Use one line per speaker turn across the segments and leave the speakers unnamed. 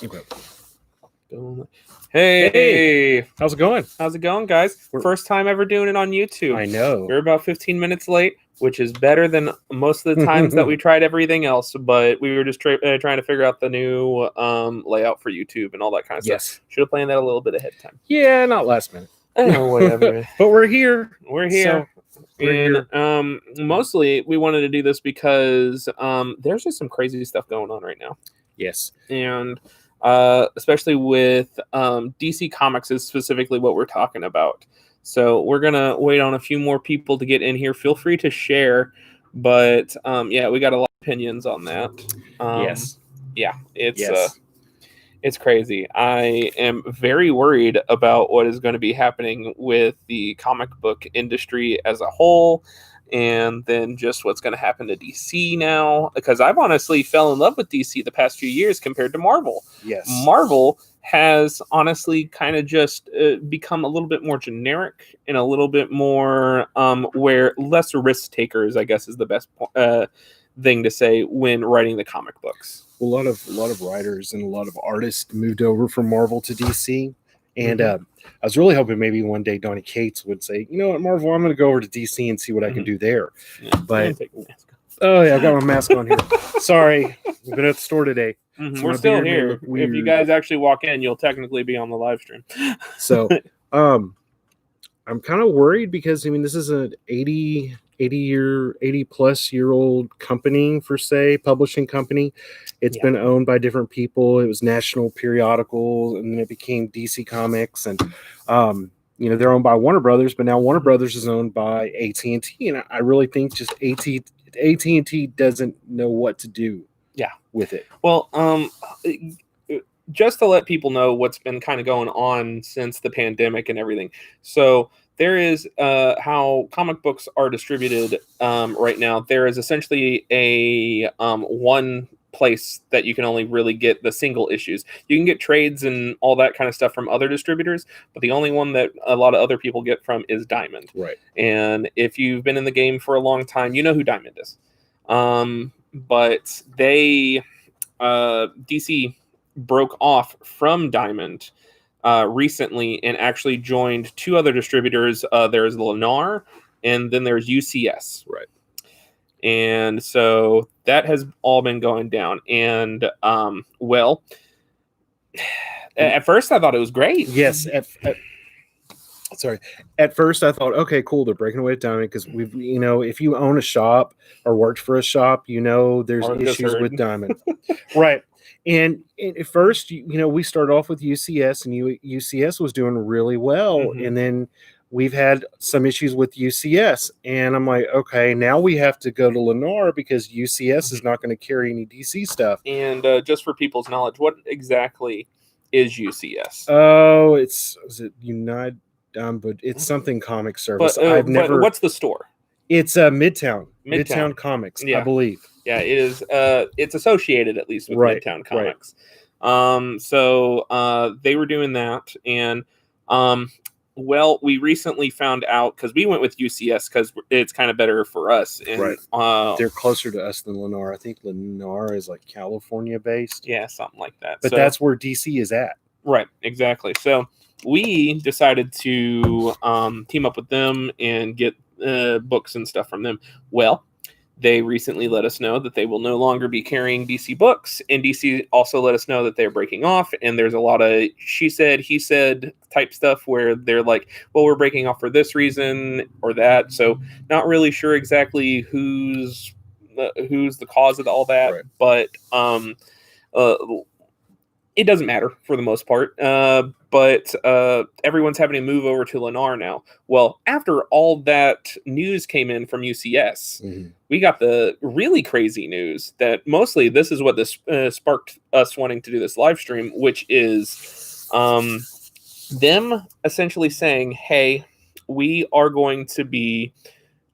Okay.
Hey,
How's it going?
how's it going, guys? First time ever doing it on YouTube.
I know.
We're about 15 minutes late, which is better than most of the times that we tried everything else, but we were just trying to figure out the new layout for YouTube and all that kind of stuff. Should have planned that a little bit ahead of time.
Yeah, not last minute.
Oh, whatever.
But we're here.
We're here. Mostly we wanted to do this because there's just some crazy stuff going on right now.
Yes.
And especially with DC Comics is specifically what we're talking about. So we're going to wait on a few more people to get in here. Feel free to share. But we got a lot of opinions on that.
Yes.
Yeah, it's crazy. I am very worried about what is going to be happening with the comic book industry as a whole. And then just what's going to happen to DC now. Because I've honestly fell in love with DC the past few years compared to Marvel.
Yes.
Marvel has honestly kind of just become a little bit more generic and a little bit more where less risk takers, I guess, is the best thing to say when writing the comic books.
A lot of writers and a lot of artists moved over from Marvel to DC. And I was really hoping maybe one day Donny Cates would say, you know what, Marvel, I'm going to go over to DC and see what I can do there.
Yeah,
but oh yeah, I've got my mask on here. Sorry, we've been at the store today.
So we're still here. If you guys actually walk in, you'll technically be on the live stream.
So I'm kind of worried because this is an 80 plus year old company, publishing company. It's been owned by different people. It was National Periodical, and then it became DC Comics, and they're owned by Warner Brothers, but now Warner Brothers is owned by AT&T, and I really think just AT&T doesn't know what to do with it.
Well, just to let people know what's been kind of going on since the pandemic and everything. So there is how comic books are distributed right now. There is essentially a one place that you can only really get the single issues. You can get trades and all that kind of stuff from other distributors, but the only one that a lot of other people get from is Diamond.
Right.
And if you've been in the game for a long time, you know who Diamond is. But they DC broke off from Diamond recently and actually joined two other distributors. There's Lennar and then there's UCS.
Right.
And so that has all been going down. And at first I thought it was great.
Yes. At first I thought, okay, cool, they're breaking away with Diamond because if you own a shop or worked for a shop, there's issues with Diamond. Right. And at first, we started off with UCS, and UCS was doing really well. And then we've had some issues with UCS. And I'm like, okay, now we have to go to Lennar because UCS is not going to carry any DC stuff.
And just for people's knowledge, what exactly is UCS?
Oh, is it United? But it's something comic service.
But what's the store?
It's Midtown Comics, I believe.
Yeah, it is. It's associated at least with Midtown Comics.
Right.
So they were doing that, and we recently found out because we went with UCS because it's kind of better for us. And,
right. They're closer to us than Lennar. I think Lennar is like California based.
Yeah, something like that.
But that's where DC is at.
Right. Exactly. So we decided to team up with them and get books and stuff from them. Well, they recently let us know that they will no longer be carrying DC books, and DC also let us know that they're breaking off, and there's a lot of she said, he said type stuff where they're like, well, we're breaking off for this reason or that, so not really sure exactly who's the cause of all that, right. But it doesn't matter for the most part. But everyone's having to move over to Lennar now. Well, after all that news came in from UCS, we got the really crazy news that mostly this is what this sparked us wanting to do this live stream, which is them essentially saying, hey, we are going to be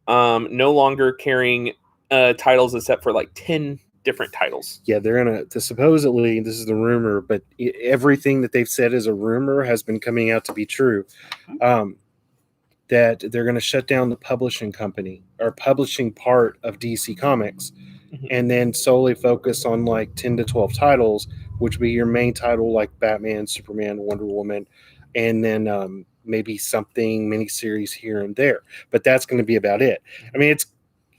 no longer carrying titles except for like 10 different titles.
Yeah, they're gonna supposedly, this is the rumor, but everything that they've said is a rumor has been coming out to be true. That they're going to shut down the publishing company or publishing part of DC Comics, and then solely focus on like 10 to 12 titles, which would be your main title like Batman, Superman, Wonder Woman, and then maybe something miniseries here and there. But that's going to be about it. I mean,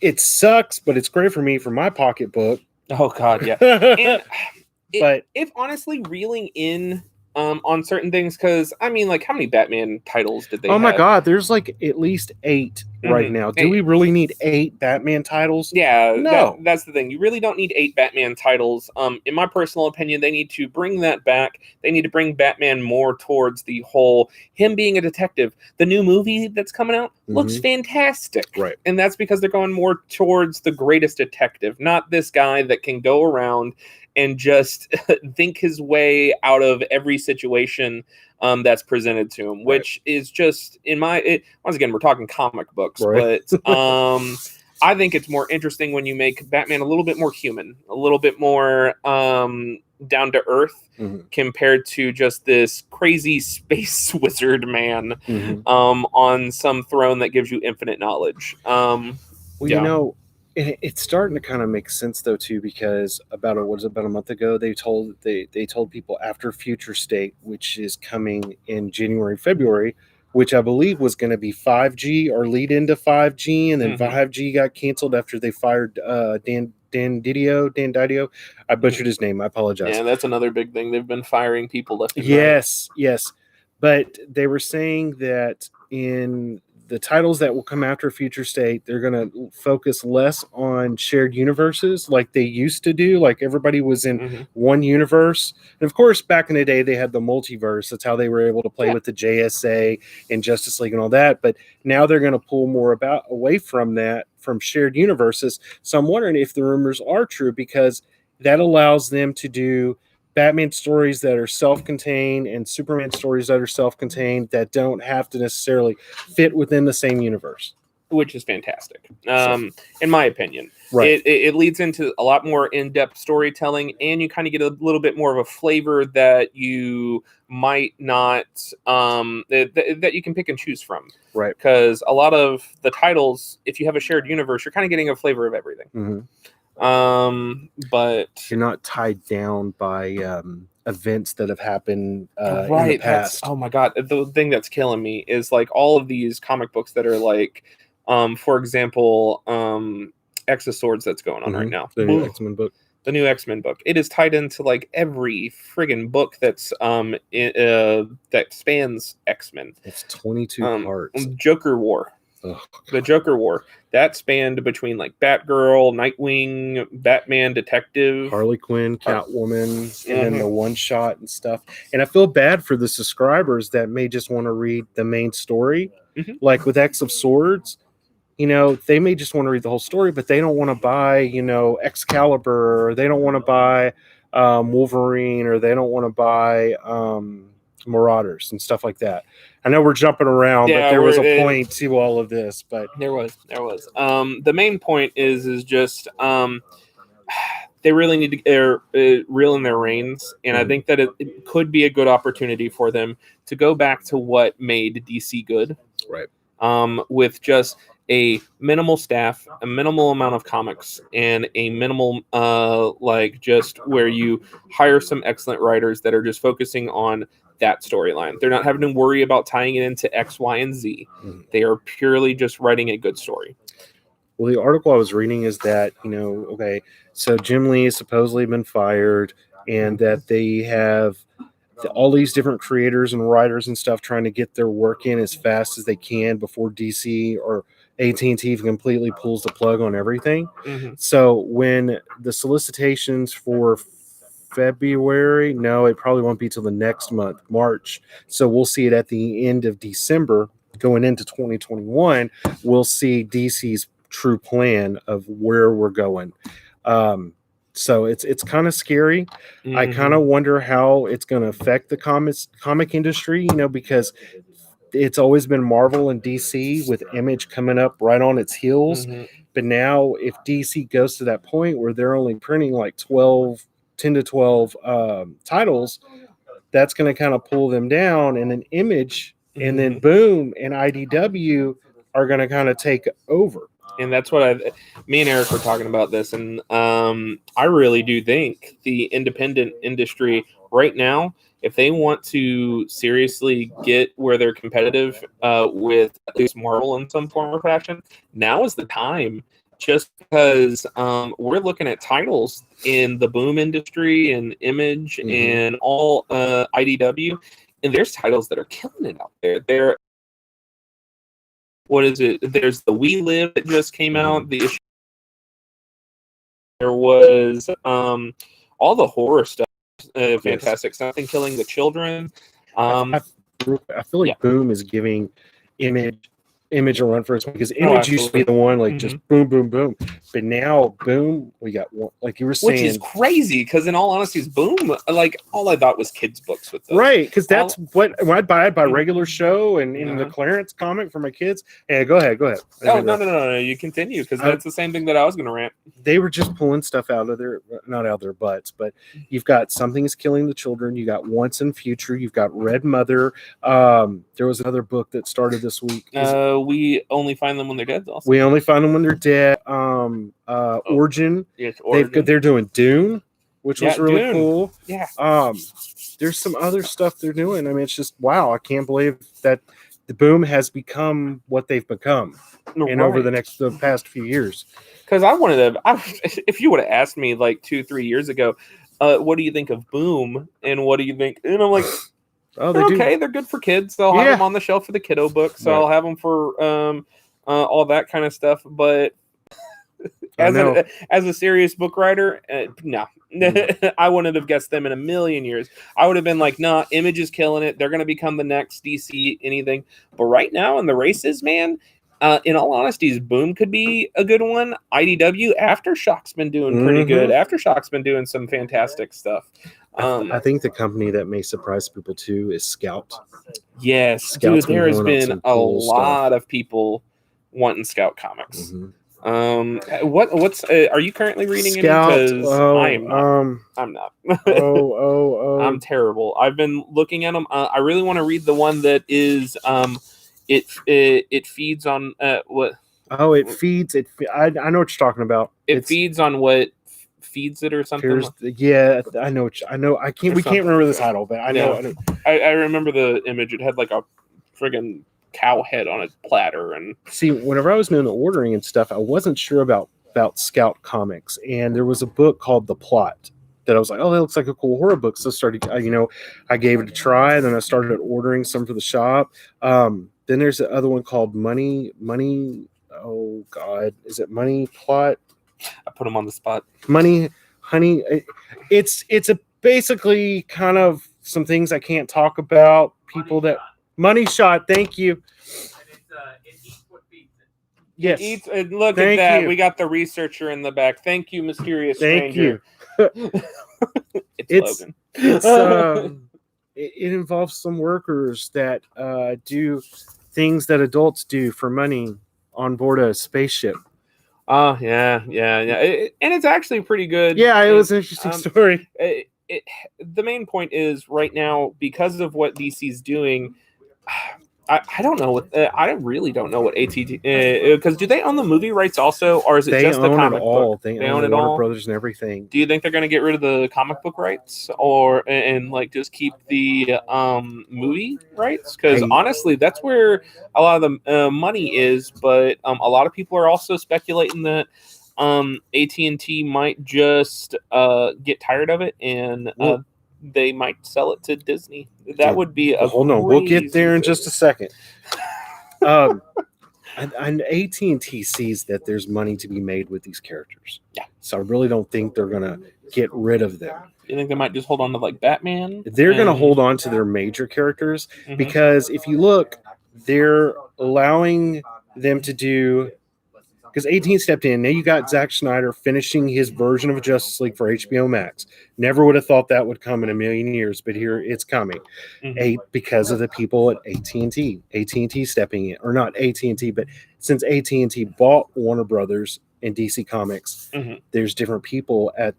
it sucks, but it's great for me for my pocketbook.
Oh God, yeah. And
but
if honestly reeling in on certain things, because I mean, like, how many Batman titles did they have?
Oh my God, there's like at least 8 right now. Do we really need 8 Batman titles?
Yeah,
no.
That's the thing. You really don't need 8 Batman titles. In my personal opinion, they need to bring that back. They need to bring Batman more towards the whole him being a detective. The new movie that's coming out looks fantastic.
Right.
And that's because they're going more towards the greatest detective, not this guy that can go around and just think his way out of every situation that's presented to him, which is just once again, we're talking comic books, but I think it's more interesting when you make Batman a little bit more human, a little bit more down to earth compared to just this crazy space wizard man on some throne that gives you infinite knowledge.
You know, it's starting to kind of make sense though too, because about a month ago they told people after Future State, which is coming in January, February, which I believe was going to be 5G or lead into 5G, and then 5G got canceled after they fired Dan Didio. I butchered his name. I apologize.
Yeah, that's another big thing. They've been firing people left and
right. Yes. But they were saying that in the titles that will come after Future State, they're going to focus less on shared universes like they used to do. Like everybody was in one universe. And of course, back in the day, they had the multiverse. That's how they were able to play with the JSA and Justice League and all that. But now they're going to pull more away from that, from shared universes. So I'm wondering if the rumors are true, because that allows them to do Batman stories that are self-contained and Superman stories that are self-contained that don't have to necessarily fit within the same universe.
Which is fantastic, in my opinion.
Right.
It leads into a lot more in-depth storytelling, and you kind of get a little bit more of a flavor that you might not, that you can pick and choose from.
Right.
Because a lot of the titles, if you have a shared universe, you're kind of getting a flavor of everything. But
you're not tied down by events that have happened in the past.
That's, oh my God, the thing that's killing me is like all of these comic books that are like, for example, X of Swords that's going on right now.
The new X-Men book.
The new X-Men book. It is tied into like every friggin' book that's that spans X-Men.
It's 22 parts.
Joker War. The Joker War that spanned between like Batgirl, Nightwing, Batman, Detective,
Harley Quinn, Catwoman, and then the one shot and stuff. And I feel bad for the subscribers that may just want to read the main story, like with X of Swords. You know, they may just want to read the whole story, but they don't want to buy, you know, Excalibur, or they don't want to buy Wolverine, or they don't want to buy Marauders and stuff like that. I know we're jumping around, but there was a point to all of this. But
there was. The main point is just they really need to reel in their reins, and I think that it could be a good opportunity for them to go back to what made DC good,
right?
With just a minimal staff, a minimal amount of comics, and a minimal like just where you hire some excellent writers that are just focusing on that storyline. They're not having to worry about tying it into X, Y, and Z. They are purely just writing a good story.
Well, the article I was reading is that, you know, okay, so Jim Lee has supposedly been fired, and that they have all these different creators and writers and stuff trying to get their work in as fast as they can before DC or AT&T completely pulls the plug on everything. So when the solicitations for February, no, it probably won't be till the next month, March. So we'll see it at the end of December going into 2021. We'll see DC's true plan of where we're going. So it's kind of scary. I kind of wonder how it's going to affect the comic industry, you know, because it's always been Marvel and DC with Image coming up right on its heels. But now if DC goes to that point where they're only printing like 10 to 12 titles, that's going to kind of pull them down, and an Image and then Boom and IDW are going to kind of take over.
And that's what me and Eric were talking about this, and I really do think the independent industry right now, if they want to seriously get where they're competitive with at least Marvel in some form or fashion, now is the time. Just because we're looking at titles in the Boom industry and Image and all IDW, and there's titles that are killing it out there. What is it? There's the We Live that just came out. The issue. There was all the horror stuff. Fantastic. Yes. Something Killing the Children.
I feel like Boom is giving Image a run for its money, because Image used to be the one like just boom, boom, boom. But now Boom, we got one, like you were saying,
which is crazy because in all honesty, Boom, like all I thought was kids' books with those.
Right, because that's when I'd buy regular show and in the clearance comic for my kids. Hey, go ahead.
Oh no, you continue, because that's the same thing that I was going to rant.
They were just pulling stuff out of not out of their butts, but you've got Something Is Killing the Children, you got Once and Future, you've got Red Mother. There was another book that started this week.
We Only Find Them When They're Dead. Also.
We Only Find Them When They're Dead. Origin.
Yes, Origin.
They're doing Dune, which was really
Dune.
cool.
Yeah.
There's some other stuff they're doing. I mean, it's just wow. I can't believe that the Boom has become what they've become, and over the past few years.
Because if you would have asked me like 2-3 years ago, what do you think of Boom, and what do you think? And I'm like, they're okay. They're good for kids. They'll have them on the shelf for the kiddo books. So I'll have them for all that kind of stuff. But as a serious book writer, no. I wouldn't have guessed them in a million years. I would have been like, nah, Image is killing it. They're going to become the next DC anything. But right now in the races, man, in all honesty, Boom could be a good one. IDW, Aftershock's been doing pretty good. Aftershock's been doing some fantastic stuff.
I think the company that may surprise people too is Scout.
Yes, Scout's dude, there has been a lot of people wanting Scout comics. What's are you currently reading
Scout?
Any? Because I'm not. I'm terrible. I've been looking at them. I really want to read the one that is it feeds on what?
Oh, it feeds it. I know what you're talking about.
It feeds on what feeds it or something.
Yeah, I know. I can't. We can't remember the title, but I know.
I remember the image. It had like a friggin' cow head on a platter. And
see, whenever I was doing the ordering and stuff, I wasn't sure about Scout Comics, and there was a book called The Plot that I was like, oh, that looks like a cool horror book. So I started, I gave it a try, and then I started ordering some for the shop. Then there's the other one called Money. Oh God, is it Money Plot?
I put them on the spot.
Money, Honey. It's a basically kind of some things I can't talk about. People that Money Shot. Thank you.
It eats what feeds it.
Yes.
Look at that. You. We got the researcher in the back. Thank you, mysterious stranger.
Thank you.
it's Logan.
It involves some workers that do things that adults do for money on board a spaceship.
Oh, yeah. And it's actually pretty good.
Yeah, it was an interesting story.
The main point is right now, because of what DC's doing, I don't know what I really don't know what ATT because do they own the movie rights also, or is it just the comic book?
They own it all. Warner Brothers and everything.
Do you think they're going to get rid of the comic book rights, and like just keep the movie rights? Because honestly, that's where a lot of the money is. But a lot of people are also speculating that AT&T might just get tired of it and. They might sell it to Disney. That would be a
hold on. We'll get there in just a second. And AT&T sees that there's money to be made with these characters.
Yeah.
So I really don't think they're gonna get rid of them.
You think they might just hold on to like Batman?
They're gonna hold on to their major characters because if you look, they're allowing them to do. Because 18 stepped in. Now you got Zack Snyder finishing his version of Justice League for HBO Max. Never would have thought that would come in a million years, but here it's coming. Because of the people at AT&T. AT&T stepping in. Or not AT&T, but since AT&T bought Warner Brothers and DC Comics, there's different people at,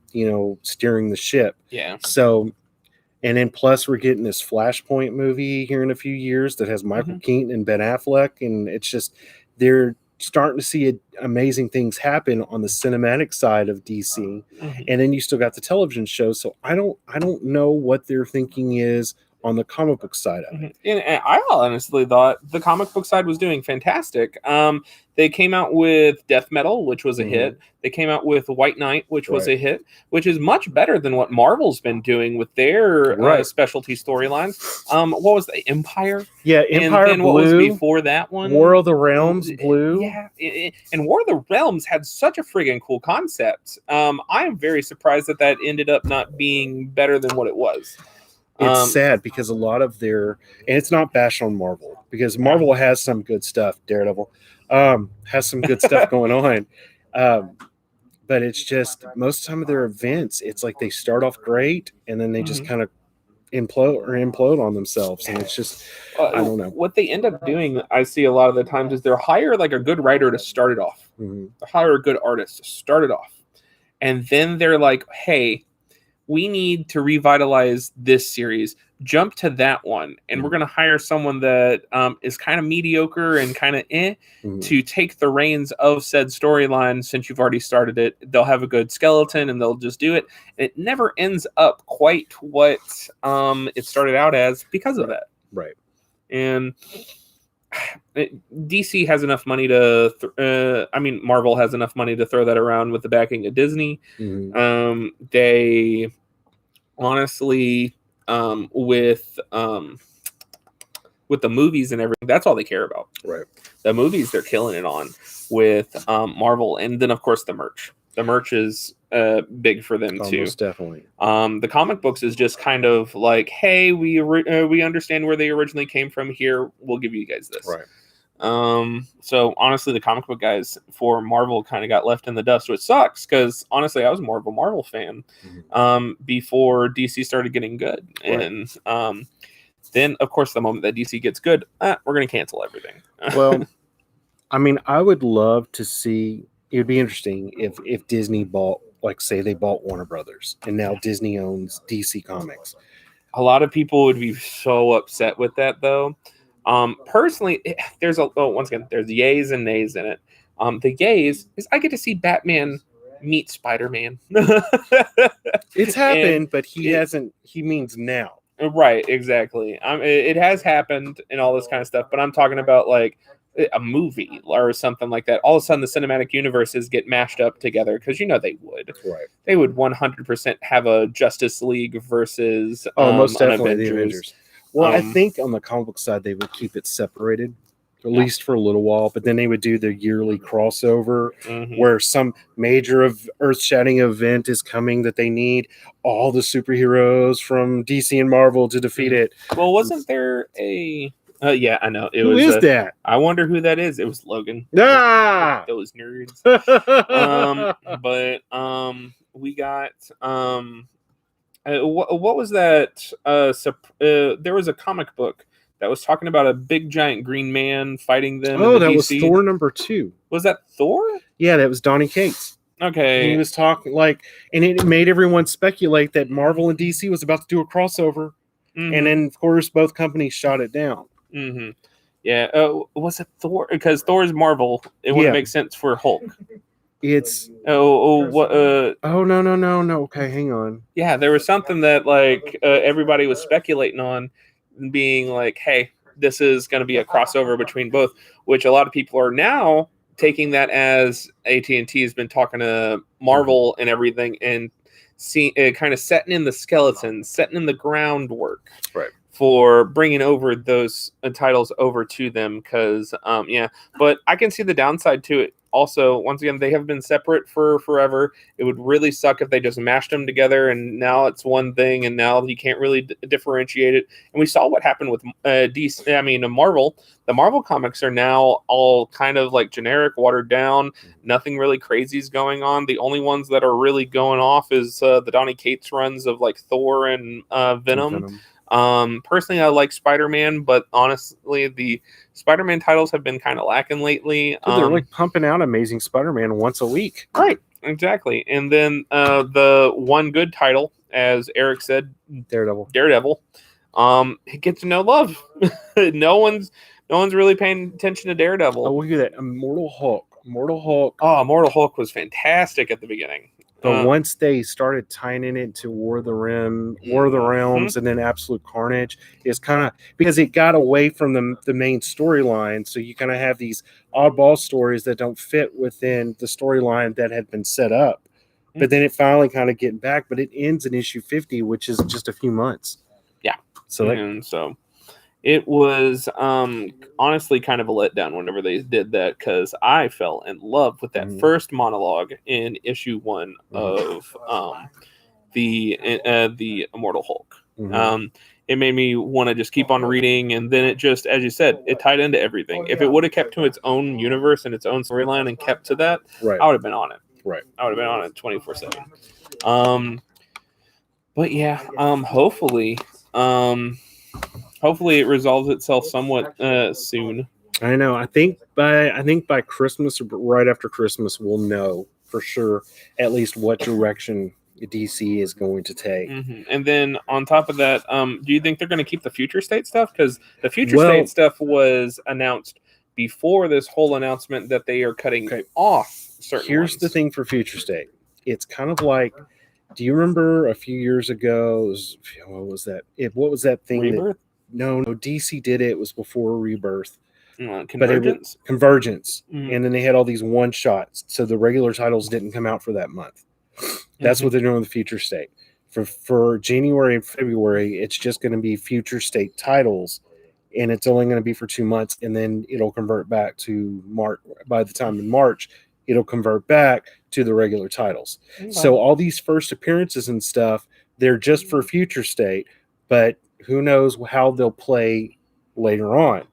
steering the ship.
Yeah.
So, and then plus we're getting this Flashpoint movie here in a few years that has Michael Keaton and Ben Affleck. And it's just, starting to see amazing things happen on the cinematic side of DC, and then you still got the television show. So I don't know what their thinking is on the comic book side of it.
And I honestly thought the comic book side was doing fantastic. They came out with Death Metal, which was a hit. They came out with White Knight, which was a hit, which is much better than what Marvel's been doing with their specialty storylines. What was the Empire?
Yeah, Empire
and then
Blue.
What was before that one?
War of the Realms Blue.
Yeah, and War of the Realms had such a friggin' cool concept. I am very surprised that ended up not being better than what it was.
It's sad because a lot of and it's not bash on Marvel, because Marvel has some good stuff. Daredevil has some good stuff going on. But it's just most of the time of their events, it's like they start off great and then they just kind of implode on themselves. And it's just, I don't know.
What they end up doing, I see a lot of the times, is they'll hire like a good writer to start it off. They'll hire a good artist to start it off. And then they're like, hey, we need to revitalize this series. Jump to that one, and we're going to hire someone that is kind of mediocre and kind of to take the reins of said storyline. Since you've already started it, they'll have a good skeleton and they'll just do it. And it never ends up quite what it started out as because of that.
Right.
And DC has enough money to Marvel has enough money to throw that around with the backing of Disney. They honestly with the movies and everything, that's all they care about.
Right.
The movies they're killing it on with Marvel, and then of course the merch. The merch is big for them too.
Most definitely.
The comic books is just kind of like, hey, we understand where they originally came from. Here, we'll give you guys this.
Right.
So honestly, the comic book guys for Marvel kind of got left in the dust, which sucks because honestly, I was more of a Marvel fan before DC started getting good. Right. And then, of course, the moment that DC gets good, we're going to cancel everything.
Well, I mean, I would love to see. It would be interesting if Disney bought, like, say they bought Warner Brothers, and now Disney owns DC Comics.
A lot of people would be so upset with that, though. Personally, there's once again, there's yays and nays in it. The yays is I get to see Batman meet Spider-Man.
It's happened, but he hasn't. He means now.
Right, exactly. It has happened and all this kind of stuff, but I'm talking about like a movie or something like that. All of a sudden, the cinematic universes get mashed up together because they would.
Right.
They would 100% have a Justice League versus
most definitely
Avengers.
the Avengers. Well, I think on the comic book side they would keep it separated, at least for a little while, but then they would do the yearly crossover where some major earth-shattering event is coming that they need all the superheroes from DC and Marvel to defeat it.
Well, wasn't there a... yeah, I know.
Who is that?
I wonder who that is. It was Logan.
Ah!
Those nerds. But we got... what was that? There was a comic book that was talking about a big giant green man fighting them.
Oh, that was Thor #2.
Was that Thor?
Yeah, that was Donny Cates.
Okay.
He was talking and it made everyone speculate that Marvel and DC was about to do a crossover. And then, of course, both companies shot it down.
Yeah. Was it Thor? Because Thor is Marvel. It wouldn't make sense for Hulk.
It's
no.
Okay, hang on.
Yeah, there was something that everybody was speculating on, being like, hey, this is going to be a crossover between both, which a lot of people are now taking that as AT&T has been talking to Marvel and everything, and kind of setting in the skeletons, setting in the groundwork for bringing over those titles over to them. Because but I can see the downside to it. Also, once again, they have been separate for forever. It would really suck if they just mashed them together and now it's one thing and now you can't really differentiate it. And we saw what happened with Marvel. The Marvel comics are now all kind of like generic, watered down. Nothing really crazy is going on. The only ones that are really going off is the Donny Cates runs of like Thor and Venom. Personally, I like Spider-Man, but honestly, the Spider-Man titles have been kind of lacking lately.
They're like pumping out Amazing Spider-Man once a week.
Right, exactly. And then the one good title, as Eric said,
Daredevil.
It gets no love. No one's really paying attention to Daredevil.
Oh, look at that. Immortal Hulk. Immortal Hulk.
Oh, Immortal Hulk was fantastic at the beginning.
But once they started tying in it to War of the Realms, and then Absolute Carnage, is kind of because it got away from the main storyline. So you kind of have these oddball stories that don't fit within the storyline that had been set up. But then it finally kind of getting back. But it ends in issue 50, which is just a few months.
Yeah.
So
so it was honestly kind of a letdown whenever they did that, because I fell in love with that first monologue in issue 1 of the Immortal Hulk. It made me want to just keep on reading, and then it just, as you said, it tied into everything. If it would have kept to its own universe and its own storyline and kept to that, I would have been on it.
Right.
I would have been on it 24/7. But yeah, hopefully it resolves itself somewhat soon.
I know. I think by Christmas or right after Christmas, we'll know for sure at least what direction DC is going to take.
And then on top of that, do you think they're going to keep the Future State stuff? Because the Future State stuff was announced before this whole announcement that they are cutting off certain
Here's
ones.
the thing for Future State. It's kind of like, do you remember a few years ago, what was that? What was that thing?
Rebirth?
No, DC did it. It was before Rebirth.
Convergence?
Convergence. And then they had all these one-shots, so the regular titles didn't come out for that month. That's what they're doing with Future State. For January and February, it's just going to be Future State titles, and it's only going to be for 2 months, and then it'll convert back to March. By the time in March, it'll convert back to the regular titles. So all these first appearances and stuff, they're just for Future State, but who knows how they'll play later on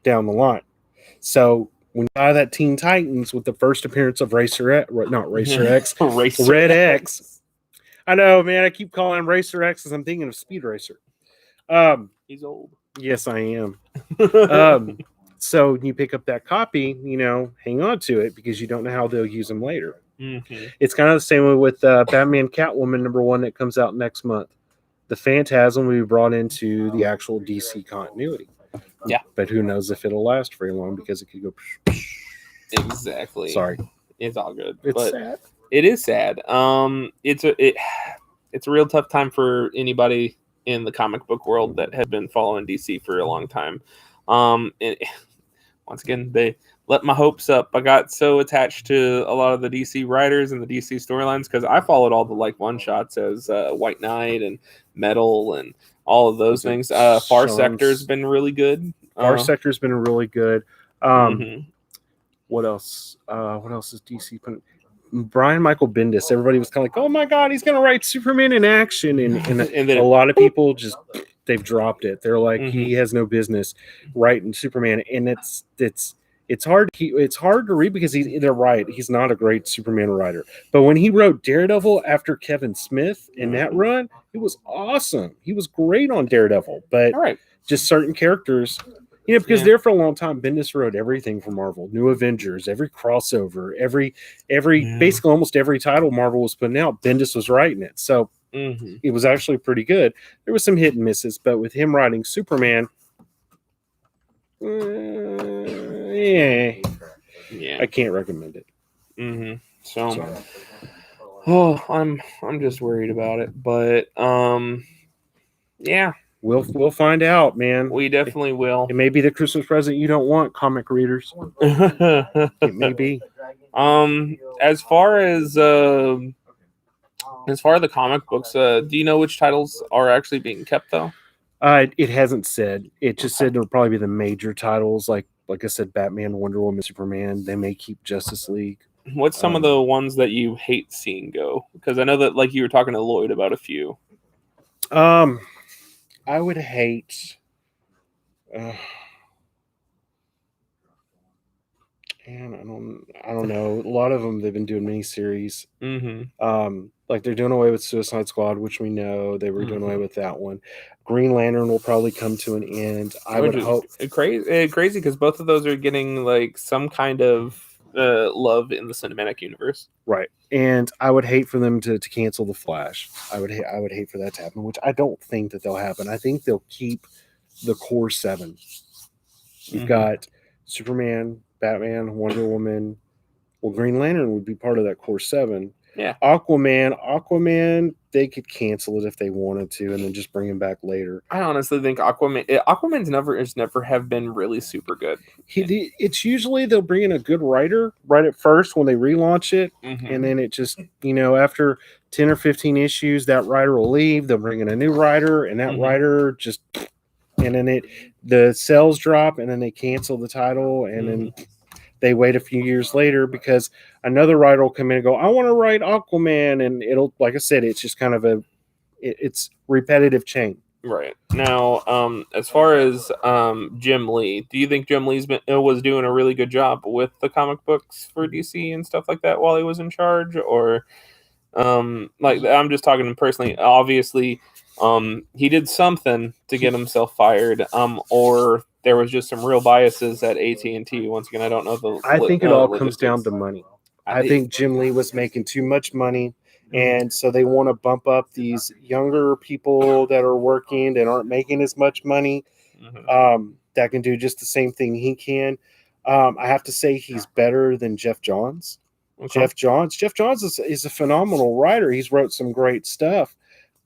down the line. So when you buy that Teen Titans with the first appearance of Racer X, Red X. I know, man. I keep calling him Racer X as I'm thinking of Speed Racer.
He's old.
Yes, I am. So you pick up that copy, hang on to it because you don't know how they'll use them later. It's kind of the same way with Batman Catwoman #1 that comes out next month. The Phantasm will be brought into the actual DC continuity.
Yeah.
But who knows if it'll last very long because it could go.
Exactly.
Sorry.
It's all good.
It's sad.
It is sad. It's a real tough time for anybody in the comic book world that had been following DC for a long time. And once again, they let my hopes up. I got so attached to a lot of the DC writers and the DC storylines because I followed all the one shots as White Knight and Metal and all of those things. Far Sector's been really good.
Far Sector's been really good. What else? What else is DC putting? Brian Michael Bendis. Everybody was kind of like, "Oh my God, he's going to write Superman in action," and then a lot of people just they've dropped it. They're like, he has no business writing Superman, and it's hard. It's hard to read because they're right. He's not a great Superman writer. But when he wrote Daredevil after Kevin Smith in that run, it was awesome. He was great on Daredevil, but just certain characters, because there for a long time, Bendis wrote everything for Marvel, New Avengers, every crossover, every basically almost every title Marvel was putting out, Bendis was writing it. So it was actually pretty good. There was some hit and misses, but with him writing Superman, I can't recommend it.
So, I'm just worried about it, but
we'll find out, man.
We definitely will.
It may be the Christmas present you don't want, comic readers. It may be.
As far as the comic books, do you know which titles are actually being kept though?
It hasn't said. It just said it'll probably be the major titles, like I said, Batman, Wonder Woman, Superman. They may keep Justice League.
What's some of the ones that you hate seeing go? Because I know that, like, you were talking to Lloyd about a few.
I would hate. And I don't know. A lot of them they've been doing miniseries. Like they're doing away with Suicide Squad, which we know they were doing away with that one. Green Lantern will probably come to an end. I would hope.
Crazy because both of those are getting like some kind of love in the cinematic universe,
right? And I would hate for them to cancel the Flash. I would hate for that to happen, which I don't think that they'll happen. I think they'll keep the core 7. You've got Superman, Batman, Wonder Woman. Well, Green Lantern would be part of that core 7.
Yeah.
Aquaman, they could cancel it if they wanted to, and then just bring him back later.
I honestly think Aquaman's never have been really super good.
It's usually they'll bring in a good writer right at first when they relaunch it, and then it just, after 10 or 15 issues, that writer will leave. They'll bring in a new writer, and that writer just, and then the sales drop, and then they cancel the title, and then they wait a few years later because another writer will come in and go, I want to write Aquaman, and it'll, like I said, it's just kind of it's repetitive chain.
Right. Now, as far as Jim Lee, do you think Jim Lee's was doing a really good job with the comic books for DC and stuff like that while he was in charge? Or, I'm just talking personally, obviously, he did something to get himself fired, or there was just some real biases at AT&T. Once again, I don't know
I think it all comes down to money. I think Jim Lee was making too much money, and so they want to bump up these younger people that are working that aren't making as much money, that can do just the same thing he can. I have to say he's better than Jeff Johns. Okay. Jeff Johns is a phenomenal writer. He's wrote some great stuff,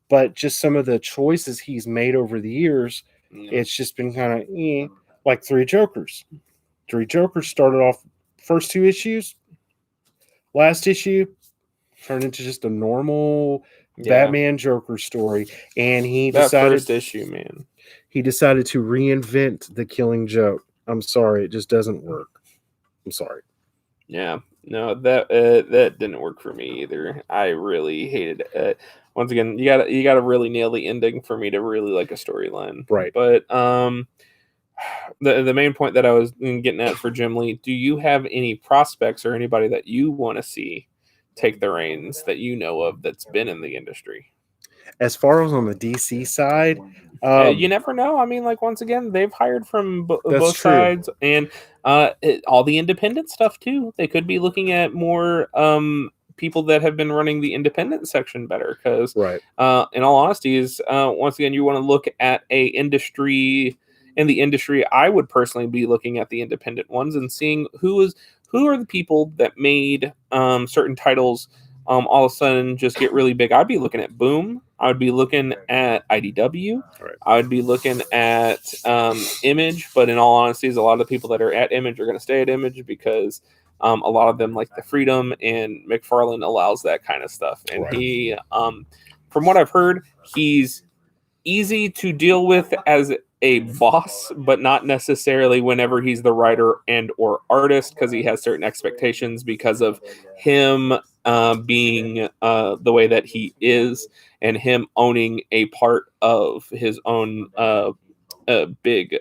but just some of the choices he's made over the years, it's just been kind of like Three Jokers. Three Jokers started off first 2 issues. Last issue turned into just a normal Batman Joker story, and he decided
first issue, man.
He decided to reinvent the Killing Joke. I'm sorry, it just doesn't work. I'm sorry.
Yeah, no, that didn't work for me either. I really hated it. Once again, you gotta really nail the ending for me to really like a storyline,
right?
But the main point that I was getting at for Jim Lee, do you have any prospects or anybody that you want to see take the reins that you know of that's been in the industry?
As far as on the DC side,
you never know. I mean, once again, they've hired from both sides, and all the independent stuff too. They could be looking at more people that have been running the independent section better, because in all honesty, is once again, you want to look at a industry. In the industry, I would personally be looking at the independent ones and seeing who are the people that made certain titles all of a sudden just get really big. I'd be looking at Boom. I would be looking at IDW. I would be looking at Image. But in all honesty, a lot of the people that are at Image are going to stay at Image because a lot of them like the freedom, and McFarlane allows that kind of stuff. And he, from what I've heard, he's easy to deal with as a boss, but not necessarily whenever he's the writer and or artist, because he has certain expectations because of him being the way that he is, and him owning a part of his own big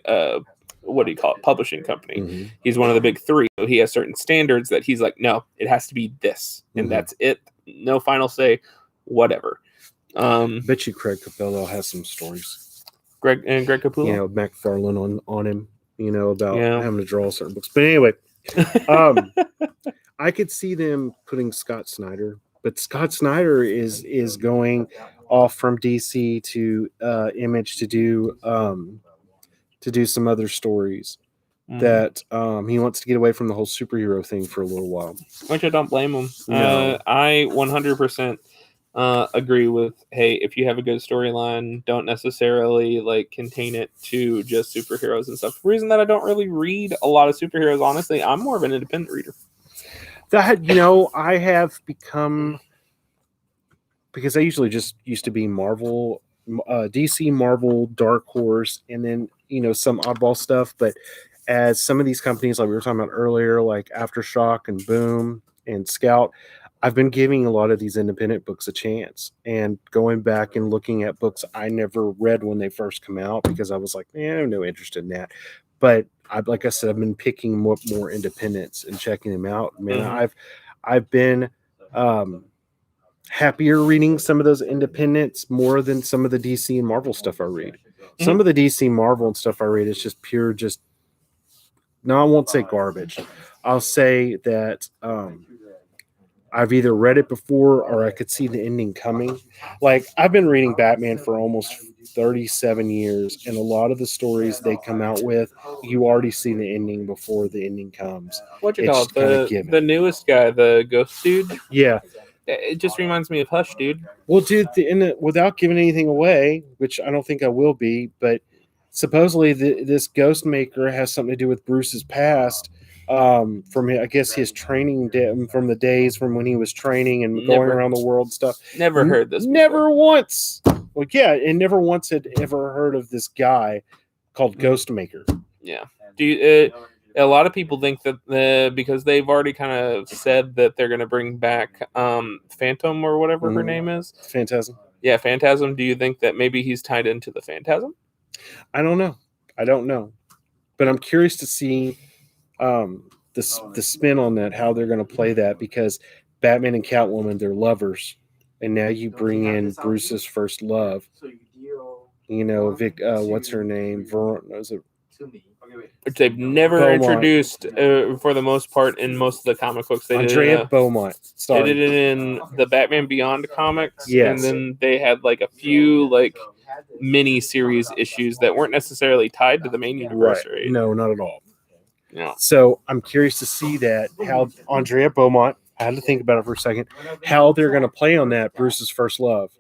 what do you call it, publishing company. He's one of the big 3, so he has certain standards that he's like, no, it has to be this, and that's it, no final say, whatever.
Bet you Craig Capello has some stories.
Greg Capullo,
McFarlane on him, about having to draw certain books. But anyway, I could see them putting Scott Snyder, but Scott Snyder is going off from DC to Image to do some other stories that he wants to get away from the whole superhero thing for a little while.
Which I don't blame him.
No.
I 100%. Agree with, hey, if you have a good storyline, don't necessarily contain it to just superheroes and stuff. The reason that I don't really read a lot of superheroes, honestly, I'm more of an independent reader.
I have become, because I usually just used to be Marvel, DC, Marvel, Dark Horse, and then some oddball stuff. But as some of these companies, like we were talking about earlier, like Aftershock and Boom and Scout, I've been giving a lot of these independent books a chance and going back and looking at books I never read when they first come out because I was like, I have no interest in that. But like I said, I've been picking more independents and checking them out. Man, I've been happier reading some of those independents more than some of the DC and Marvel stuff I read. Some of the DC, Marvel and stuff I read is just pure, no, I won't say garbage. I'll say that I've either read it before or I could see the ending coming. Like, I've been reading Batman for almost 37 years, and a lot of the stories they come out with, you already see the ending before the ending comes.
What you
It's
call
just kinda
it?
given.
The newest guy, the ghost dude.
Yeah.
It just reminds me of Hush, dude.
Well, dude, without giving anything away, which I don't think I will be, but supposedly this ghost maker has something to do with Bruce's past. From I guess his training from the days from when he was training and going
Never-
around the world and stuff.
Never heard this.
Never once. Well, yeah, and never once had ever heard of this guy called Ghost Maker.
Yeah. Do you, a lot of people think that because they've already kind of said that they're going to bring back Phantom or whatever her name is.
Phantasm.
Yeah, Phantasm. Do you think that maybe he's tied into the Phantasm?
I don't know. But I'm curious to see the spin on that, how they're going to play that, because Batman and Catwoman, they're lovers. And now you bring in Bruce's first love. You know, Vic, what's her name?
Which they've never
Beaumont.
Introduced for the most part in most of the comic books. They
Andrea Beaumont.
They did it in the Batman Beyond comics.
Yes.
And then they had like a few like mini series issues that weren't necessarily tied to the main universe. Right?
No, not at all.
Yeah.
So I'm curious to see that, how Andrea Beaumont, I had to think about it for a second, how they're going to play on that Bruce's first love.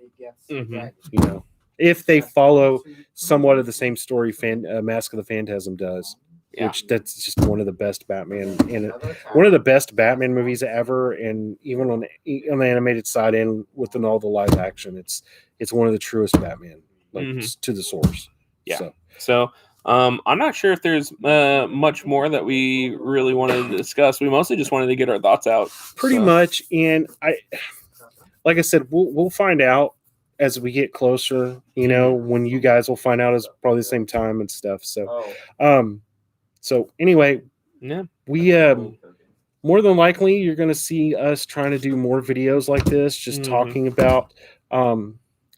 Mm-hmm.
You know, if they follow somewhat of the same story Mask of the Phantasm does.
Yeah.
Which that's just one of the best Batman one of the best Batman movies ever, and even on the animated side and within all the live action, it's one of the truest Batman, like to the source.
Yeah. So I'm not sure if there's much more that we really wanted to discuss. We mostly just wanted to get our thoughts out.
Pretty much, and like I said, we'll find out as we get closer. You know, when you guys will find out is probably the same time and stuff. So anyway,
yeah,
we more than likely you're going to see us trying to do more videos like this, just talking about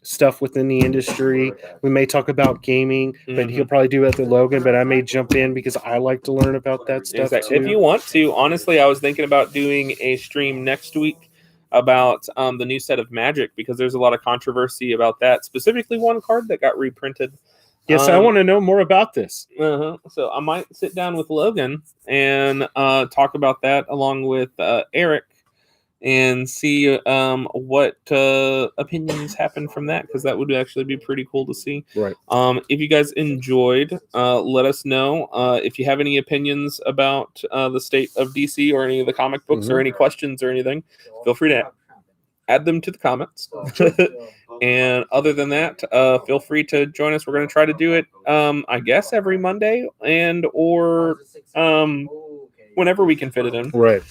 stuff within the industry. We may talk about gaming, but he'll probably do it at the Logan. But I may jump in because I like to learn about that stuff too.
If you want to, honestly, I was thinking about doing a stream next week about the new set of Magic, because there's a lot of controversy about that. Specifically, one card that got reprinted.
Yes, I want to know more about this.
So I might sit down with Logan and talk about that along with Eric and see what opinions happen from that, because that would actually be pretty cool to see.
Right.
If you guys enjoyed, let us know. If you have any opinions about the state of DC or any of the comic books or any questions or anything, feel free to add them to the comments. And other than that, feel free to join us. We're going to try to do it, I guess, every Monday or whenever we can fit it in.
Right.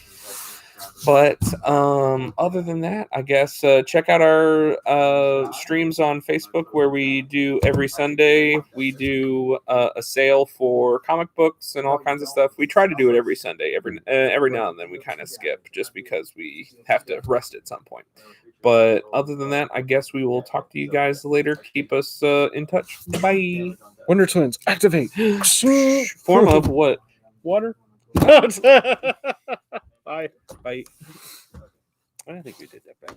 But other than that, I guess check out our streams on Facebook, where we do every Sunday. We do a sale for comic books and all kinds of stuff. We try to do it every Sunday. Every now and then we kind of skip just because we have to rest at some point. But other than that, I guess we will talk to you guys later. Keep us in touch. Bye.
Wonder Twins, activate.
Form of what?
Water?
Bye. Bye.
I don't think we did that bad.